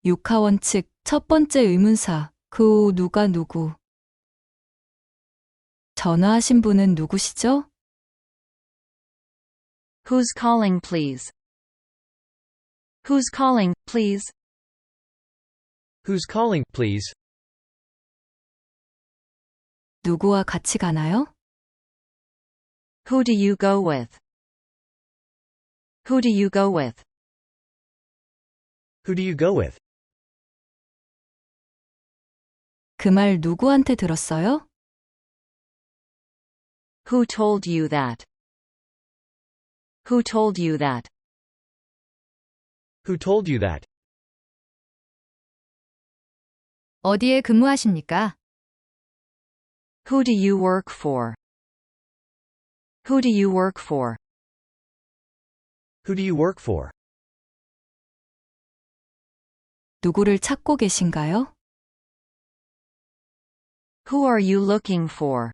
육하원칙 첫 번째 의문사 그 누가 누구. 전화하신 분은 누구시죠? Who's calling, please? Who's calling, please? Who's calling, please? 누구와 같이 가나요? Who do you go with? Who do you go with? Who do you go with? 그 말 누구한테 들었어요? Who told you that? Who told you that? Who told you that? 어디에 근무하십니까? Who do you work for? Who do you work for? Who do you work for? 누구를 찾고 계신가요? Who are you looking for?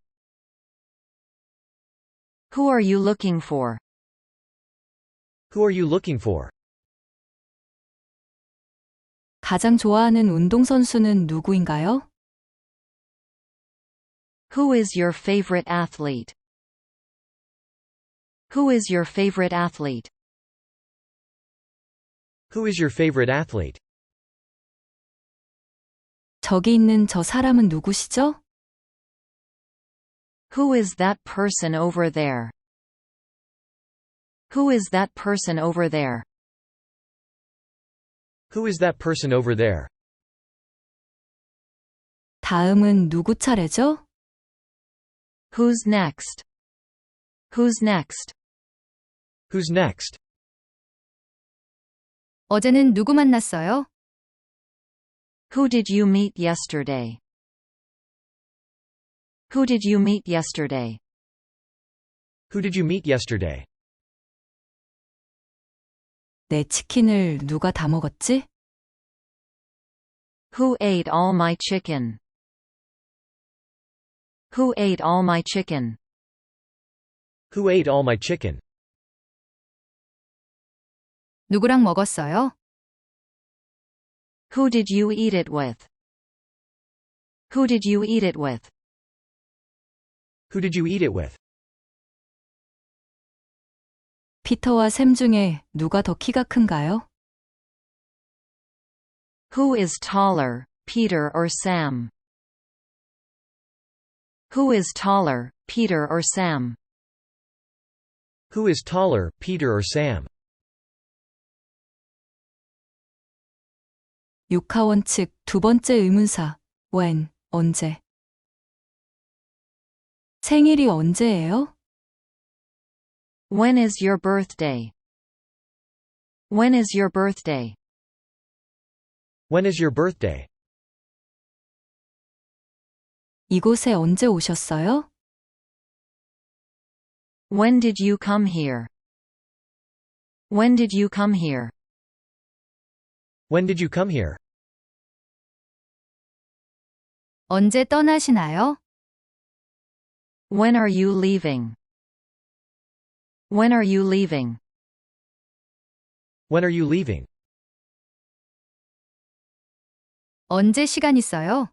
Who are you looking for? Who are you looking for? 가장 좋아하는 운동선수는 누구인가요? Who is your favorite athlete? Who is your favorite athlete? Who is your favorite athlete? 저기 있는 저 사람은 누구시죠? Who is that person over there? Who is that person over there? Who is that person over there? 다음은 누구 차례죠? Who's next? Who's next? Who's next? 어제는 누구 만났어요? Who did you meet yesterday? Who did you meet yesterday? Who did you meet yesterday? 내 치킨을 누가 다 먹었지? Who ate all my chicken? Who ate all my chicken? Who ate all my chicken? 누구랑 먹었어요? Who did you eat it with? Who did you eat it with? Who did you eat it with? 피터와 샘 중에 누가 더 키가 큰가요? Who is taller, Peter or Sam? Who is taller, Peter or Sam? Who is taller, Peter or Sam? 육하원칙 두 번째 의문사 when, 언제. 생일이 언제예요? When is your birthday? When is your birthday? When is your birthday? 이곳에 언제 오셨어요? When did you come here? When did you come here? When did you come here? 언제 떠나시나요? When are you leaving? When are you leaving? When are you leaving? 언제 시간 있어요?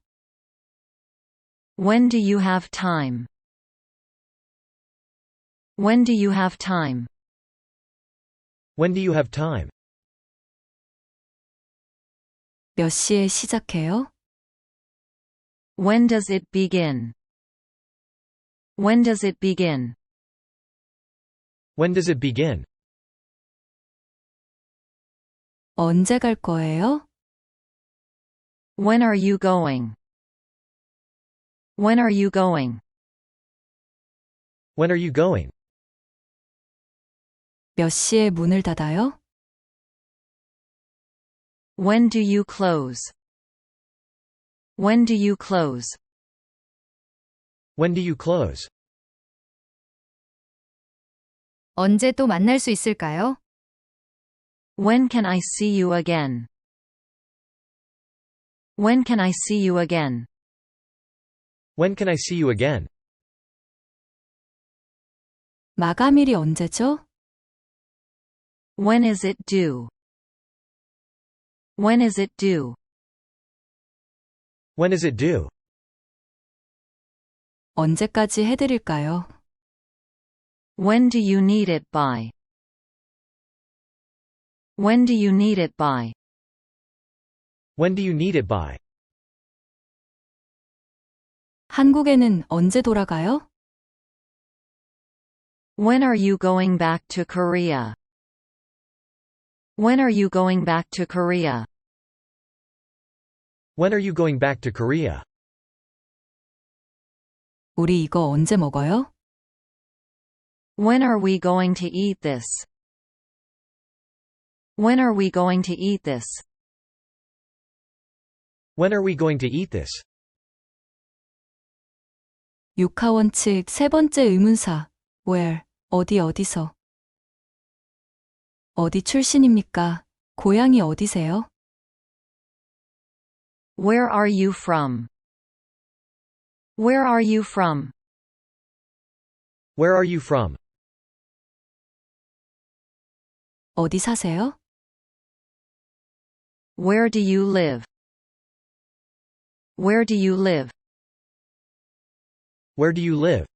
When do you have time? When do you have time? When do you have time? 몇 시에 시작해요? When does it begin? When does it begin? When does it begin? 언제 갈 거예요? When are you going? When are you going? When are you going? 몇 시에 문을 닫아요? When do you close? When do you close? When do you close? 언제 또 만날 수 있을까요? When can I see you again? When can I see you again? When can I see you again? 마감일이 언제죠? When is it due? When is it due? When is it due? 언제까지 해드릴까요? When do you need it by? When do you need it by? When do you need it by? 한국에는 언제 돌아가요? When are you going back to Korea? When are you going back to Korea? When are you going back to Korea? 우리 이거 언제 먹어요? When are we going to eat this? When are we going to eat this? When are we going to eat this? 육하원칙 세 번째 의문사 where, 어디서 어디 출신입니까? 고향이 어디세요? Where are you from? Where are you from? Where are you from? 어디 사세요? Where do you live? Where do you live? Where do you live?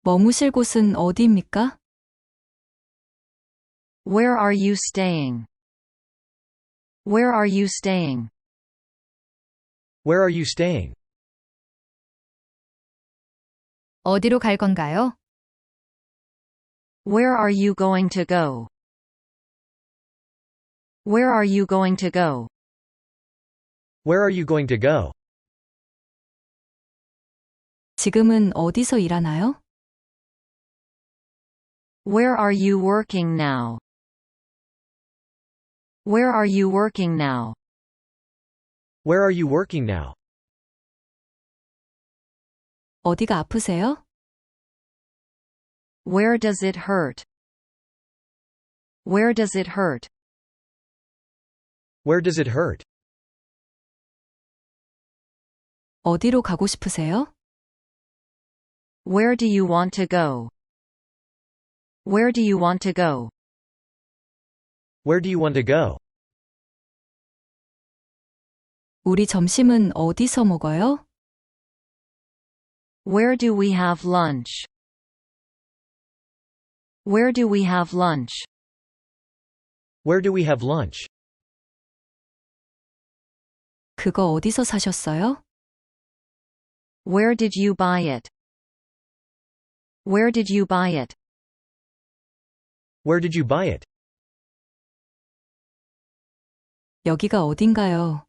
머무실 곳은 어디입니까? Where are you staying? Where are you staying? Where are you staying? 어디로 갈 건가요? Where are you going to go? Where are you going to go? Where are you going to go? 지금은 어디서 일하나요? Where are you working now? Where are you working now? Where are you working now? 어디가 아프세요? Where does it hurt? Where does it hurt? Where does it hurt? 어디로 가고 싶으세요? Where do you want to go? Where do you want to go? Where do you want to go? 우리 점심은 어디서 먹어요? Where do we have lunch? Where do we have lunch? Where do we have lunch? 그거 어디서 사셨어요? Where did you buy it? Where did you buy it? Where did you buy it? 여기가 어딘가요?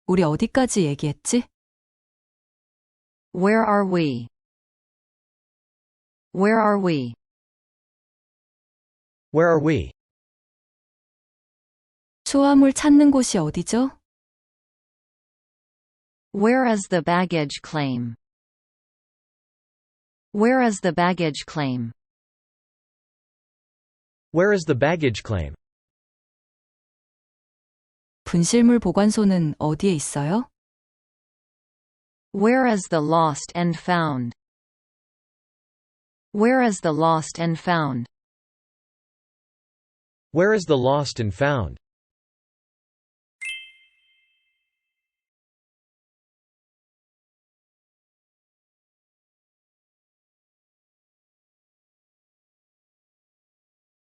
우리 어디까지 얘기했지? Where are we? Where are we? Where are we? 수화물 찾는 곳이 어디죠? Where is the baggage claim? Where is the baggage claim? Where is the baggage claim? 분실물 보관소는 어디에 있어요? Where is the lost and found? Where is the lost and found? Where is the lost and found?